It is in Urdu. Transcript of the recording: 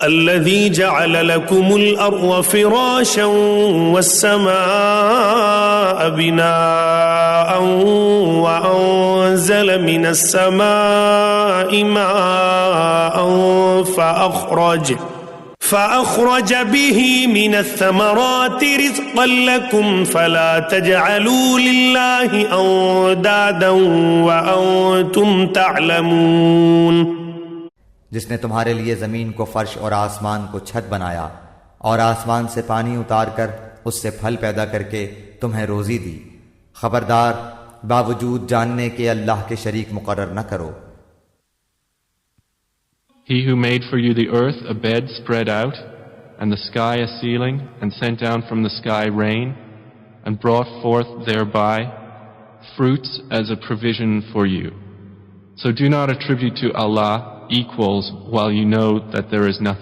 الذي جعل لكم الأرض فراشا والسماء بناء وأنزل من السماء ماء فأخرج به من الثمرات رزقا لكم فلا تجعلوا لله أندادا وأنتم تعلمون. جس نے تمہارے لیے زمین کو فرش اور آسمان کو چھت بنایا اور آسمان سے پانی اتار کر اس سے پھل پیدا کر کے تمہیں روزی دی، خبردار باوجود جاننے کے اللہ کے شریک مقرر نہ کرو. He who made for you the earth a bed spread out, and the sky a ceiling, and sent down from the sky rain, and brought forth thereby fruits as a provision for you. So do not attribute to Allah equals while you know that there is nothing